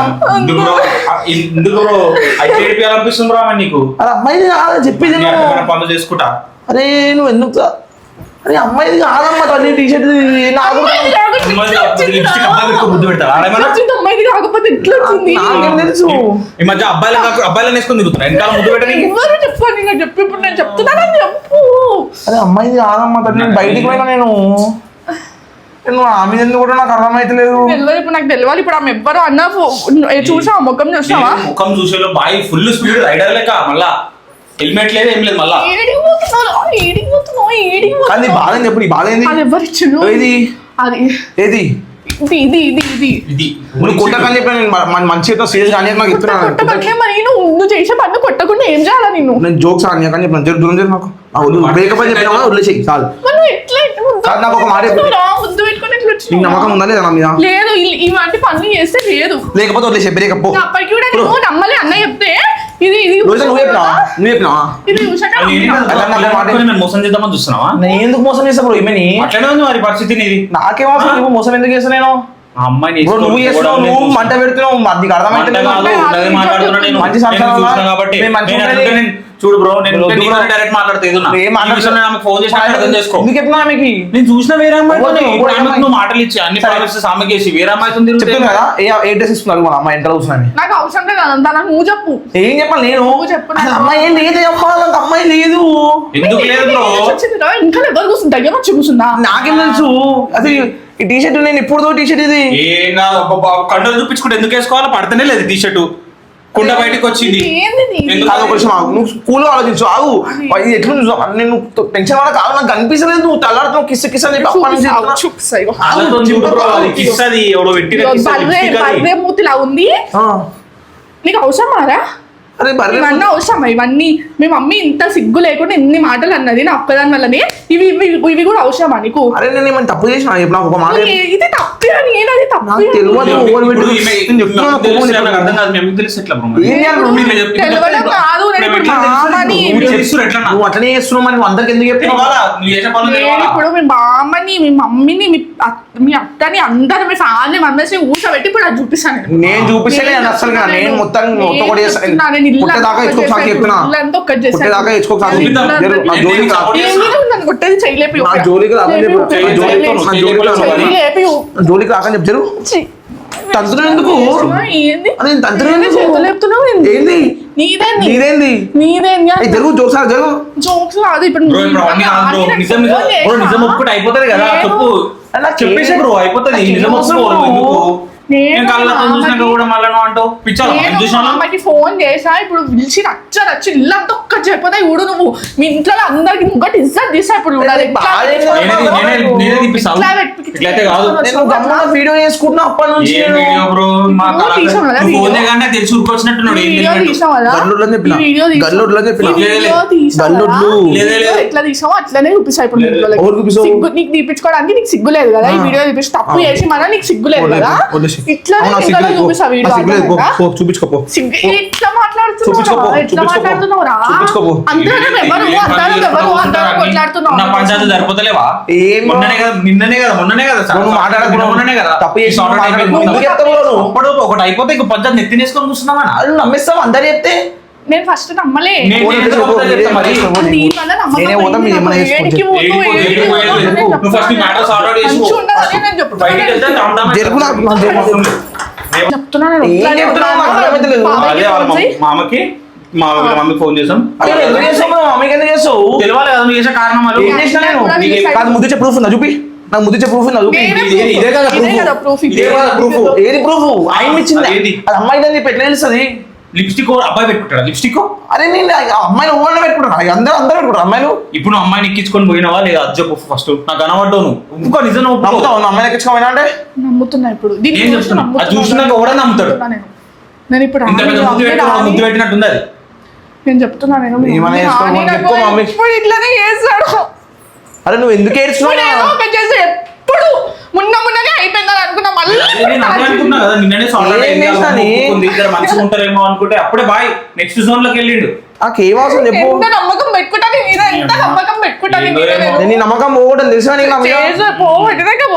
ఎందుకు బ్రో అయితే ఏడిపియాలనిపిస్తుంది బ్రో ఆమె నీకు?
అరే అమ్మాయిది కాదు చెప్పేది
నీ
నువ్వు
అర్థమైన పనులు చేసుకుంటా.
అరే నువ్వు ఎందుకు అరే అమ్మాయిది కాదమ్మా తల్లి టీ షర్ట్ నాకు
లిప్స్టిక్ అబ్బాయి పెట్టుకో ముద్దు పెడతారు ఆడేమన్నా
అమ్మాయిది కాకపోతే ఎట్లా వచ్చింది
నాకేం తెలుసు
ఈ మధ్య అబ్బాయిలను వేసుకొని తిరుగుతున్నారు వెనకాల ముద్దు పెట్టడానికి
ఎవరు చెప్పండి నాకు చెప్పి ఇప్పుడు నేను చెప్తున్నానని చెప్పు
అరే అమ్మాయిది కాదమ్మా తల్లి నేను బయటికి పోయినా నేను ఆమె ఎందుకు కూడా నాకు అర్థమైతలేదు
తెలియదు ఇప్పుడు నాకు తెలియాలి ఇప్పుడు ఆమె ఎవ్వరు అన్న చూసావా ముఖం చూసావా
ముఖం చూసేలో బాయ్ ఫుల్ స్పీడ్ రైడర్ లెక్క మళ్ళా హెల్మెట్ లేదు ఏం లేదు మళ్ళా
కానీ నీ బాధ చెప్పు నీ బాధ ఏంది
అది ఎవరు ఇచ్చిండు
ఏది
అది
ఏది
ఇది ఇది ఇది ఇది
ఇది
నువ్వు కొట్టకని చెప్పి నేను మంచిగా సీరియస్ కానీ నాకు
కొట్టబట్లే మరి నువ్వు చేసే పన్ను కొట్టకుండా ఏం చేయాలా నిన్ను
నేను జోక్స్ అని కానీ చెప్పాను దూరం చేసి నాకు బ్రేకప్ అని చెప్పినా వదిలేసేయి చాలు
మనం ఎట్లా
కాదు, నాకు ఒక మాట చెప్పు.
ముద్దు పెట్టుకుని ఎట్లా
నీకు
వచ్చినావు?
నమ్మకం ఉందా లేదా నా మీద
లేదు ఇలాంటి పనులు చేస్తే లేదు
లేకపోతే వదిలేసే బ్రేకప్
అప్పటికి కూడా నువ్వు నమ్మలే అన్న చెప్తే ఇది ఇది
రోజు నువ్వు చెప్పినావా నువ్వు చెప్పినావా
ఇది చూసాక
అది ఏంటి కదా,
అలా నాకు మాట
మేము మోసం చేద్దామని చూస్తున్నావా
నేను ఎందుకు మోసం చేస్తా బ్రో ఈమెని
అట్లనే ఉంది మరి పరిస్థితి నీది
నాకేం అవసరం నువ్వు మోసం ఎందుకు చేస్తా నేను
ఆ అమ్మాయిని
బ్రో నువ్వు చేస్తున్నావు నువ్వు మంట
మంట
పెడుతున్నావు నీకు అర్థమైతే
కాదు, ఉన్నదే మాట్లాడుతున్నా నేను.
మంచి
నేను
సంసారం
చూసినా కాబట్టి
మేము మంచి
నేను
ఉండేది.
అంటే చూడు బ్రో నేను
బ్రో,
నీతో
బ్రో.
డైరెక్ట్ మాట్లాడుతూ
ఏం మాట్లాడుతున్నా?
ఫోన్ చేసి అర్థం చేసుకో
ఎందుకు చెప్తున్నా ఆమెకి
నేను చూసిన వేరే అమ్మాయి
ఓకే, ఓకే, అమ్మాయి.
నువ్వు మాటలు ఇచ్చి అన్ని
సరే.
ప్రామిసెస్ ఆమెకి వేసి వేరే అమ్మాయితో
చెప్తున్నా కదా ఏ డ్రెస్ ఇస్తున్నారు మన అమ్మాయి ఎంత కూర్చున్నాను
నాకు అవసరం లేదు అదంతా నాకు నువ్వు చెప్పు
ఏం చెప్పాలి నేను
నువ్వు చెప్పు నాకు.
అసలు అమ్మాయి ఏం లేదు చెప్పాలంత అమ్మాయి లేదు
ఎందుకు లేదు బ్రో
వచ్చిందిరా ఇంకా ఎవరు కూర్చుంది దగ్గర వచ్చి కూర్చుందా
నాకేం తెలుసు అసలు ఈ టీ షర్ట్ నేను ఇప్పుడు టీ షర్ట్ ఇది
ఏం కండలు చూపించుకుంటే ఎందుకు వేసుకోవాలో పడతనే లేదు టీ షర్టు కుండ బయటకు వచ్చింది
ఏంది ఇది?
ఎందుకు?
కాదు ఒక విషయం ఆగు. నువ్వు కూల్ ఆలోచించు ఆగు ఇది ఎట్లా చూసావు నేను టెన్షన్ వల్ల కాదు నాకు కనిపిస్తలేదు నువ్వు తల్లాడుతున్నావు కిస్ కిస్ అని చెప్పి అప్పటి నుంచి
చూపిస్తా, చూపిస్తా ఇగో.
వాళ్ళతో చూడు బ్రో, అది kiss అది ఎవడో పెట్టిన
ఇగో
kiss అది,
బర్రె
lipstick అది.
బర్రె మూతిలా ఉంది
ఆ.
నీకు అవసరమారా
అరే బర్రె
ఇవన్నీ అవసరమా ఇవన్నీ మీ మమ్మీ ఇంత సిగ్గు లేకుండా ఎన్ని మాటలు అన్నది నా ఒక్కదాని వల్లనే ఇవి ఇవి ఇవి కూడా అవసరమా నీకు
అరే నేను ఏమైనా తప్పు చేసిన చెప్పు నాకు ఒక మాట చెప్పు.
ఇది తప్పే అని ఏనది
నాకు
తప్పే
తెలియదు.
ఇప్పుడు
ఓవర్ పెట్టి
ఈమె-
నేను చెప్తున్నా,
నాకు తెలుసు,
కోపం
నాకు అర్థం కాదు, మేము తెలుసు ఎట్లా బ్రో మరి.
ఏం చేయాలి బ్రో?
మీరు చెప్తే
తెలియడం
ఎట్లా?
కాదు, నేను
మేము
ఇప్పుడు
ఎట్లా తెలుసు?
మామని
నువ్వు చేస్తుర్రు ఎట్లన్నా?
నువ్వు అట్లనే చేస్తున్నావు మరి నువ్వు అందరికి ఎందుకు చెప్తున్నావు
తెలవాలా? నువ్వు చేసే పనులు
నేను
తెలవాలా?
ఇప్పుడు మీ బామ్మని మీ మమ్మీని మీ అత్తని అందరు మీ ఫ్యామిలీ మెంబర్స్ ని ఊసబెట్టి ఇప్పుడు అది చూపిస్తాను
నేను చూపిస్తే నేను అసలు కాదు. నేను మొత్తం మొత్తం కూడా చేస్తాను పుట్టేదాకా ఇచ్చుకోక సాకు చెప్తున్నా పుట్టేదాకా ఇచ్చుకోక సాకు నా జోలికి రా.
కొట్టేది చేయలేపి
నా జోలికి రాకని చెప్పు నా జోలికి నా జోలికి రా. నా జోలికి రాకని చెప్పు జరు తంత్రం ఎందుకు
ఏంది
అదే తంత్రం ఎందుకు
చేతులు చెప్తున్నావు
ఏంది
నీదేంది
నీదేంది
నీదేంది
ఏ జరుగు జోక్సారి జరుగు
జోక్స్ కాదు ఇప్పుడు
బ్రో ఇప్పుడు అవన్నీ కాదు బ్రో, నిజం నిజం బ్రో, నిజం ఒప్పుకుంటే అయిపోతుంది కదా చెప్పు
అలా
చెప్పేసి బ్రో అయిపోతుంది నిజం ఒప్పుకోరు ఎందుకు నేను కళ్ళతో చూసినాక కూడా మళ్ళీ నువ్వు అంటావు పిచ్చావు చూసినా
అమ్మకి ఫోన్ చేసా ఇప్పుడు పిలిచి రచ్చి ఇల్లంతా ఒక్క చెప్పితే చూడు నువ్వు మీ ఇంట్లో అందరికి ముగ్గటి ఇజ్జత్ తీసా ఇప్పుడు చూడాలి. ఎట్లా
నేనే తిప్పిస్తాను
ఇట్లా పెట్టు.
ఇట్లయితే కాదు
నేను గమ్మున వీడియో చేసుకుంటున్నా అప్పటి నుంచి
ఏం వీడియో బ్రో మా
నువ్వు తీసావు కదా
ఫోన్
వీడియో.
కానీ తెలిసి ఊరుకొచ్చినట్టున్నాడు ఏం
వీడియో
తెలియనట్టు.
తీసావు కదా?
గల్లుడ్లు అని చెప్పిన.
ఈ వీడియో తీసావు.
గల్లుడ్లు అని చెప్పిన.
ఈ వీడియో తీసావు కదా?
గల్లుడ్లు.
లేదే
వీడియో
లేదు.
ఎట్లా తీసావు అట్లనే చూపిస్తా ఇప్పుడు
లేదు.
ఇంట్లో
ఎవరు చూపిస్తావు?
సిగ్గు నీకు తీపించుకోవడానికి నీకు సిగ్గు లేదు కదా ఈ వీడియో చూపించి తప్పు చేసి మన నీకు సిగ్గు లేదు కదా ఇట్లా ఇంట్లో చూపిస్తా వీడియో
చూపించుకోపో
ఎట్లా
చూపించుకోపో,
మాట్లాడుతున్నావు ఎట్లా
చూపించుకోపో.
మాట్లాడుతున్నావురా
చూపించుకోపో.
అందరూ ఎవరు అందరూ కొట్లాడుతున్నావు
నా పంచాయతీ సరిపోతలేవా
ఏం
మొన్ననే కదా మొన్ననే కదా సార్.
నువ్వు మాట్లాడకు బ్రో.
మొన్ననే కదా
తప్పు చేసి
ఈ సార్ట్
మాట్లాడకు.
అయిపోయింది.
ఎందుకు చెప్తావు బ్రో నువ్వు?
అప్పుడు ఒకటి అయిపోతే ఇంక పంచాయతీ నెత్తినేసుకొని కూర్చున్నావా
వాళ్ళు నమ్మేస్తావు అందరు చెప్తే
నేను ఫస్ట్ నమ్మలే
నేను
ఫోన్
ఎందుకు
చేసి
అబద్ధాలు చెప్తా మరి?
దీని వల్ల నమ్మకం
నేనే పోతాం,
పోయింది.
ఏమన్నా
నాకు
చేసుకో.
ఏడికి పోతూ, ఏడికి పోతూ అని నేను
నువ్వు ఫస్ట్
చెప్తున్నా.
మ్యాటర్స్ ఆర్డర్ చేసుకో.
మంచిగా ఉండదని నేను చెప్తున్నా.
బయటికి వెళ్తే దమ్
జరుగు నాకు, నాకు జరుగు.
చెప్తున్నా నేను
ఏం
ఒక్కదాన్నే
చెప్తున్నావు? నాకు
ఉన్నాను.
అర్థమైతలేదు.
బాబాయ్కి
అదే వాళ్ళ
ఫోన్ చేయి.
మామకి మా మమ్మీకి ఫోన్ చేసాం
అరే ఎందుకు చేస్తావు బ్రో? మమ్మీకి ఎందుకు చేస్తావు?
తెలవాలి కదా నువ్వు చేసే కారణాలు
ఏం చేసినా నేను
నీకు
కాదు ముద్దు ప్రూఫ్ ఉందా చూపి నాకు ముద్దు ప్రూఫ్ ఉందా చూపి
నేనే
ఇదే కదా
ఇదే
proof.
కదా proof.
ఇదే కదా proof.
ఏది ప్రూఫ్ ఆయన ఇచ్చింది
అదేంటి?
అది అమ్మాయి అని చెప్పి ఎట్లా తెలుస్తుంది
లిప్స్టిక్ అబ్బాయి పెట్టుకుంటాడు లిప్స్టిక్
అరే నేను ఆ అమ్మాయిని ఓవర్ పెట్టుకుంటాను అందరూ పెట్టుకుంటారు అమ్మాయిలు
ఇప్పుడు నువ్వు అమ్మాయిని ఎక్కించుకొని పోయినావా లేదా అది చెప్పు ఫస్ట్ నాకు కనబడ్డావు నువ్వు ఇంకో నిజం నువ్వు ఒప్పుకో.
నమ్ముతావు అమ్మాయిని ఎక్కించుకోమైనా అంటే
నమ్ముతున్నా ఇప్పుడు దీన్ని
ఏం
చూసి
చెప్తున్నా? అది
నమ్ముతున్నా.
చూసినాక ఎవడో నమ్ముతాడు.
నేను ఇప్పుడు
ఇంత పెద్ద ముద్దు పెట్టుకున్నాడు ముద్దు పెట్టినట్టుంది అది
నేను చెప్తున్నా నేను
ఏమన్నా చేసుకో, చెప్పుకో మమ్మీ.
ఇప్పుడు ఇట్లానే చేస్తాడు
అరే నువ్వు ఎందుకు
ఇప్పుడు ఏదో
ఏడ్చున్నావు
ఒకటి చేస్తే ఎప్పుడు మున్ననే అయిపోయిందని అనుకున్నా మళ్ళీ
అదే నేను అదే అనుకున్నా కదా నిన్ననే సాల్వ్
ఏం
అయింది
చేసినాని?
ఇద్దరు మంచిగా ఉంటారేమో అనుకుంటే అప్పుడే బాయ్ నెక్స్ట్ జోన్ లోకి వెళ్ళిండు
నాకేం అవసరం చెప్పు
ఎంత నమ్మకం పెట్టుకుంటా నీ మీద ఎంత నమ్మకం పెట్టుకుంటా నీ మీద
ఏందో
నేను నీ నమ్మకం పోగొట్టని తెలుసా నీకు నా మీద?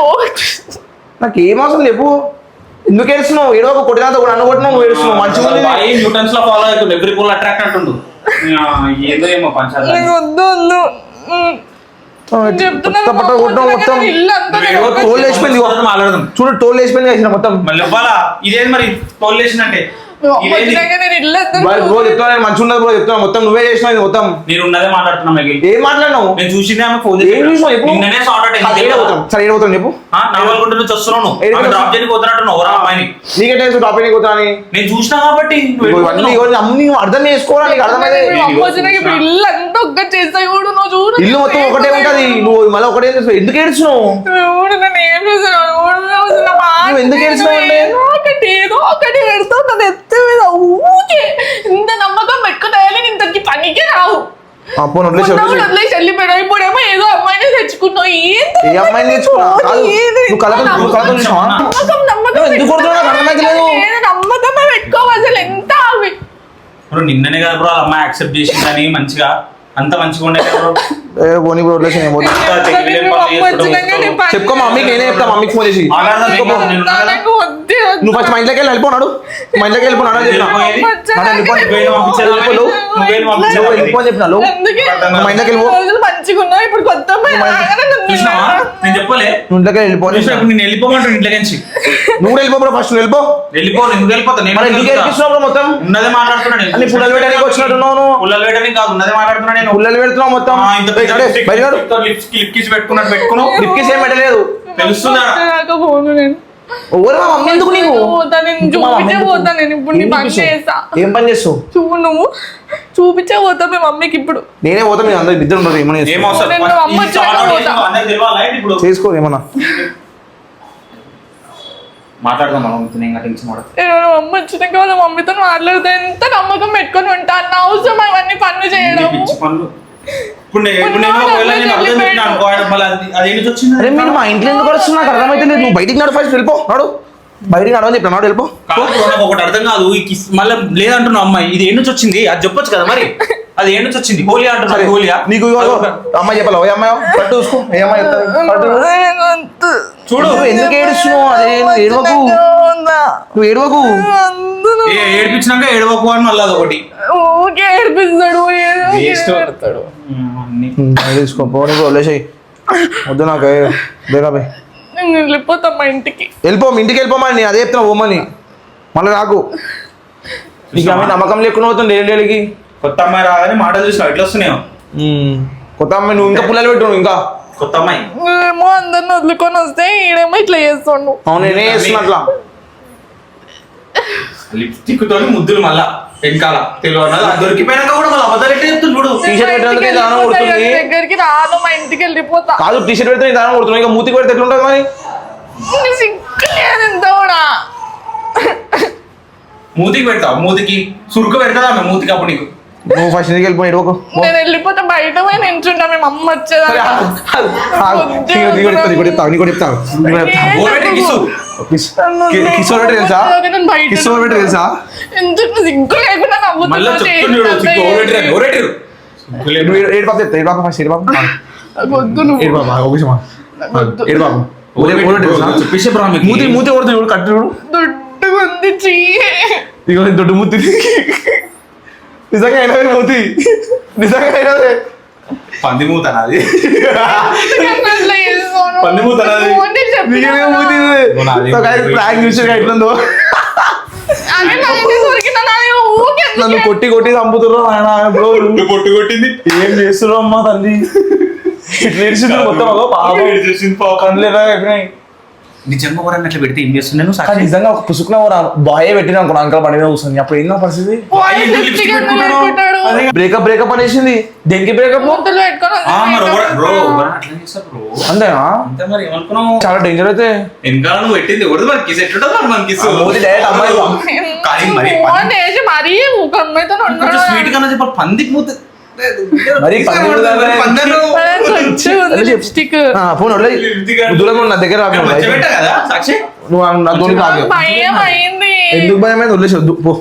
నాకేం అవసరం చెప్పు ఎందుకు ఏడుస్తున్నావు ఏదో ఒక కొట్టినంత కూడా అనుకుంటున్నావు నువ్వు ఏడుస్తున్నావు మంచిగా ఉంది.
బాయ్ న్యూటన్స్ లో ఫాలో అవుతుంది ఎవ్రీ పూల్ అట్రాక్ట్ అంటుండు ఏదో ఏమో పంచాలి
వద్దు వద్దు చెప్తున్నా
కొత్త బట్టలు కొట్టడం మొత్తం
ఇల్లు అంతా నేను
ఏవో
ఒక-
టోల్ వేసిపోయింది ఇగో.
మాట్లాడదాం
చూడు టోల్ వేసిపోయింది వేసిన మొత్తం
మళ్ళీ ఇవ్వాలా ఇదేం మరి టోల్ లేచినట్టే
అమ్మ వచ్చినాక నేను ఇల్లు అంతా
బ్రో చెప్తున్నా నేను మంచిగా ఉన్నది బ్రో చెప్తున్నా మొత్తం నువ్వే చేసినావు ఇది మొత్తం
నేను ఉన్నదే మాట్లాడుతున్నా మిగిలి
ఏం మాట్లాడినావు
నేను చూసిందే ఆమె ఫోన్
ఏం చూసినావు చెప్పు
నిన్ననే సార్ట్ అవుట్
ఏడ పోతాం సరే ఏడ పోతాం చెప్పు
నవ్వాలకుంటే నుంచి వస్తున్నాను
ఏడికి
ఆమె డ్రాప్
వస్తున్నావు?
చేయడానికి పోతున్నట్టు ఎవరా అమ్మాయిని
నీకే తెలుసు టాపిక్ నీకు అని
నేను చూసినా కాబట్టి నువ్వు
ఇవన్నీ
వెళ్ళిపోతున్నావు.
ఇవన్నీ అమ్మ నీకు అర్థం చేసుకోవాలి నీకు అర్థమైతే
అమ్మ వచ్చినాక ఇప్పుడు ఇల్లు అంతా ఒక్క చేస్తా చూడు నువ్వు చూడు
ఇల్లు మొత్తం ఒకటే ఉంటది నువ్వు మళ్ళీ ఒకటే చేస్తావు. ఎందుకు ఏడుస్తున్నావు
చూడు నేను ఏం చేశాను
నువ్వు ఎందుకు ఏడ్చినావు అంటే?
ఏదో ఒకటి పెడతావు నన్ను ఎత్తి మీద ఊకే ఇంత నమ్మకం పెట్టుకున్నాయని నేను ఇంతకి పనికి రావు
అప్పు వదిలేసి
ఉన్నప్పుడు వదిలేసి వెళ్ళిపోయావు ఇప్పుడేమో ఏదో అమ్మాయిని తెచ్చుకున్నావు ఏంది
ఏ అమ్మాయిని తెచ్చుకున్నా? కాదు,
ఏది?
నువ్వు కళ్ళతో చూసావా?
నమ్మకం
నువ్వు ఎందుకు కొడుతున్నావు నాకు అర్థమైతలేదు.
నేను నమ్మకమే పెట్టుకోవాలి అసలు ఎంత అవి
బ్రో నిన్ననే కదా బ్రో వాళ్ళ అమ్మాయి యాక్సెప్ట్ చేసిందని మంచిగా అంత మంచిగా ఉండే కదా బ్రో
ఏ పోనీ బ్రో వదిలేసి నేను పోతా. చెప్పుకో మా మమ్మీకి నేనే చెప్తా మమ్మీకి ఫోన్ చేసి
నాకు వద్దే వద్దు.
నువ్వు ఫస్ట్ మా ఇంట్లోకి వెళ్ళి వెళ్ళిపోనాడు మా ఇంట్లోకి వెళ్ళిపోనాడు అని చెప్పిన వెళ్ళిపో అని చెప్పిన
అందుకే
మా ఇంట్లోకి వెళ్ళిపో
రోజులు మంచిగా ఉన్నావు ఇప్పుడు కొత్త అమ్మాయి రాగానే నన్ను
చూసినావా నేను చెప్పలే
నువ్వు ఇంట్లోకి వెళ్ళిపో
చూసినా ఇప్పుడు నేను వెళ్ళిపోమంటాను ఇంట్లో నుంచి
నువ్వు వెళ్ళిపో బ్రో ఫస్ట్ వెళ్ళిపో
వెళ్ళిపో ఎందుకు వెళ్ళిపోతా నేను
మరి ఎందుకు వెళ్ళిస్తున్నావు బ్రో మొత్తం
ఉన్నదే మాట్లాడుతున్నా నేను
అన్ని పుల్లలు పెట్టడానికి వచ్చినట్టున్నావు నువ్వు
పుల్లలు పెట్టడానికి కాదు ఉన్నదే మాట్లాడుతున్నా నేను
పుల్లలు పెడుతున్నావు మొత్తం బయట
లిప్ కిస్ పెట్టుకున్నట్టు పెట్టుకున్నావు
లిప్కి సేమ్ పెట్టలేదు
తెలుస్తుందా
నాకు ఫోను నేను
ఎవరు మా మమ్మీ ఎందుకు నీకు
పోతా నేను చూపించే పోతా నేను ఇప్పుడు నీ పని చేస్తా
ఏం పని చేస్తావు
చూడు నువ్వు చూపించే పోతా మీ మమ్మీకి ఇప్పుడు
నేనే పోతా మీరు అందరు ఇద్దరు ఉండరు ఏమన్నా
ఏం
చేసుకో.
అవసరం
నేను అమ్మ
ఇది చాలా
వచ్చాక
డేస్
పోతా.
అందరికి తెలియాలా ఏంటి ఇప్పుడు
చేసుకో ఏమన్నా
మాట్లాడదాం మనం నేను టెన్షన్ పడదు
నేను అమ్మ వచ్చినాక వాళ్ళ మమ్మీతో మాట్లాడితే ఎంత నమ్మకం పెట్టుకొని ఉంటా అన్న అవసరం అవన్నీ పనులు చేయడం
పిచ్చి పనులు ఇప్పుడు నేను ఒకవేళ నేను అర్థం చెప్పినా అనుకో ఆయన మళ్ళీ అది ఏం వచ్చింది
అరే మీరు మా ఇంట్లో ఎందుకు వస్తున్నా నాకు అర్థమైతే లేదు నువ్వు బయటికి నడు ఫస్ట్ వెళ్ళిపో నాడు బయటికి నడవని చెప్పిన నాడు వెళ్ళిపో
కాదు బ్రో, నాకు ఒకటి అర్థం కాదు ఈ కిస్ మళ్ళీ లేదంటున్నావు అమ్మాయి ఇది ఏం నుంచి వచ్చింది అది చెప్పొచ్చు కదా మరి అది ఏం నుంచి వచ్చింది హోలీ అంటున్నా హోలియా
నీకు ఇవాళ అమ్మాయి చెప్పాలి ఏ అమ్మాయి పట్టు చూసుకో ఏ అమ్మాయి చెప్తాది? పట్టు.
చూడు
నువ్వు ఎందుకు ఏడుస్తున్నావు అదే నువ్వు ఏడవకు నువ్వు ఏడవకు
ఏడిపించినాక ఏడవకు అని మళ్ళీ అదొకటి
ఊకే ఏడిపిస్తాడు ఏదో ఒకటి
Waste.
పెడతాడు.
అన్ని.
తీసుకో పోనీ వదిలేసాయి వద్దు నాకు బేగా బే
నేను వెళ్ళిపోతా మా ఇంటికి
వెళ్ళిపో మీ ఇంటికి వెళ్ళిపోమని నేను అదే చెప్తున్నా పోమని మళ్ళీ రాకు నీకు ఆమె నమ్మకం లేకుండా అవుతుంది డైలీకి
కొత్త అమ్మాయి రాగానే మాటలు చూసినావు ఎట్లా వస్తున్నాయో
కొత్త అమ్మాయి నువ్వు ఇంకా పుల్లలు పెట్టు నువ్వు ఇంకా
కొత్త అమ్మాయి
ఏమో అందరిని వదులుకొని వస్తే ఈడేమో ఇట్లా చేస్తాడు
అవును నేనే చేస్తున్నా అట్లా
లిప్స్టిక్ తోని ముద్దులు మళ్ళా వెనకాల తెలియదు అన్నది అది దొరికిపోయినాక కూడా మళ్ళీ అబద్ధాలు ఎట్లా చెప్తుంది చూడు
టీ-షర్ట్ పెట్టినందుకే దానం కొడుతుంది
దగ్గరికి రాను మా ఇంటికి వెళ్ళిపోతా
కాదు టీ షర్ట్ పెడితే దానం కొడుతున్నావు ఇంకా మూతికి పెడితే ఎట్లుంటుంది మరి
నీకు సిగ్గు లేదు ఇంత కూడా
మూతికి పెడతావు మూతికి సురుకు పెడతా ఆమె మూతికి అప్పుడు నీకు
నువ్వు ఫస్ట్ ఇంటికి వెళ్ళిపోయి ఎడవకు
నేను వెళ్ళిపోతే బయట పోయి నించుంటా మేము అమ్మ వచ్చేదాకా
కిషోర్ పెట్టి తెలుసా
నేను బయట
కిషోర్ పెట్టి తెలుసా
ఎందుకు సిగ్గు లేకుండా
మళ్ళీ చెప్తున్నాడు ఎవరెట్టారు
నువ్వు ఏడు పాప చెప్తా ఏడు పాప ఫస్ట్ ఏడు పాప
వద్దు నువ్వు
ఏడు పాప ఒక నిమిషం ఏడు పాప
చెప్పేసి బ్రా మీకు
మూతి మూతి కొడుతుంది చూడు కట్టు చూడు
దొడ్డు ఉంది చీ
ఇక దొడ్డు మూతి నిజంగా అయినా మూతి నిజంగా అయినా
పంది మూత నాది
అట్లా చేసుకోను.
పంది మూత నాది
ఓన్లీ చెప్పినా
నీకేమే మూతి ప్రాంక్ చూసి ఎట్లుందో
అదే నాకే దొరికిన నాది ఊరికే ఎందుకు
నన్ను కొట్టి కొట్టి చంపుతుర్రు ఆయన బ్రో
పొట్టు కొట్టింది
ఏం చేస్తున్నావు అమ్మా తల్లి ఇట్లా ఏడ్చింది మొత్తం అదో పాపం కళ్ళు ఎలా అయిపోయినాయి
నిజంగా ఎవరన్నా అట్లా పెడితే ఏం చేస్తున్నాను
కానీ నిజంగా ఒక పుసుకున బాయ్ పెట్టిన అనుకో అంకల్ బండి మీద కూర్చొని అప్పుడు ఏందో పరిస్థితి
పోయి లిప్స్టిక్ పెట్టుకుంటాడు.
బ్రేకప్ బ్రేకప్ అనేసింది దేనికి బ్రేకప్
మూతలు పెట్టుకొని
బ్రో అట్లా చేస్తారు బ్రో
అంతేనా
అంతే మరి ఏమనుకున్నావు
చాలా డేంజర్ అయితే
వెనకాల నువ్వు పెట్టింది ఎవరిది మనకి కిస్ ఎట్లుంటుంది మరి మనకి కిస్
మూతి డైరెక్ట్ అమ్మాయి
కానీ మరి
ఫోన్ చేసి మరీ ఒక అమ్మాయితో
కొంచెం స్వీట్ కన్నా చెప్పాలి పందికి మూత
మరి పంది మూత అంటే-
పందరు
లిప్స్టిక్
ఫోన్ దూరంగా ఉన్న దగ్గర రాకుండా
మంచిగా పెట్టా కదా సాక్షి
నువ్వు నా దూరం కాదు
భయం అయింది
ఎందుకు భయం అయితే వదిలేసి వద్దు పో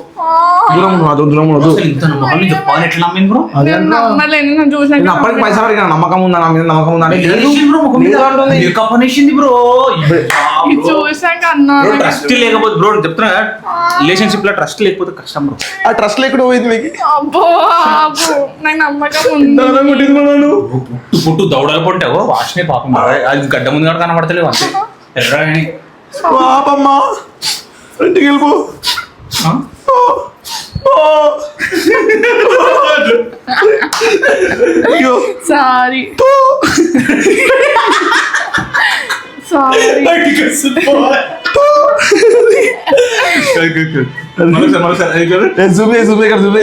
దూరం ఉండు, నా దూరం వద్దు
అసలు ఇంత నమ్మకం చెప్పాలని ఎట్లా నమ్మింది బ్రో
అదే
నేను
అన్నా.
నమ్మలేను నేను
నేను
చూసాక
అప్పటికి పైసా అడిగిన నమ్మకం ఉందా నా మీద నమ్మకం ఉందా అంటే లేదు లేదు అంటుంది
మేకప్ అనేసింది బ్రో
చూసాక అన్నా
ట్రస్ట్ లేకపోతే బ్రో చెప్తున్నా రిలేషన్షిప్ లో ట్రస్ట్ లేకపోతే కష్టం బ్రో
ఆ ట్రస్ట్ లేకుండా పోయింది మీకు
అబ్బో అబ్బో నాకు నమ్మకం ఉంది
ఇంతగానం కొట్టింది మా నన్ను.
పుట్టు దౌడలు పొంటావు వాసనే పాపం అది గడ్డ ముందు కూడా కనబడతలేవు అంతే ఎర్ర అని
పాపమ్మా ఇంటికి వెళ్ళిపో అయ్యో
సారీ సారీ
మరోసారి
జూమ్ ఇక్కడ జూమ్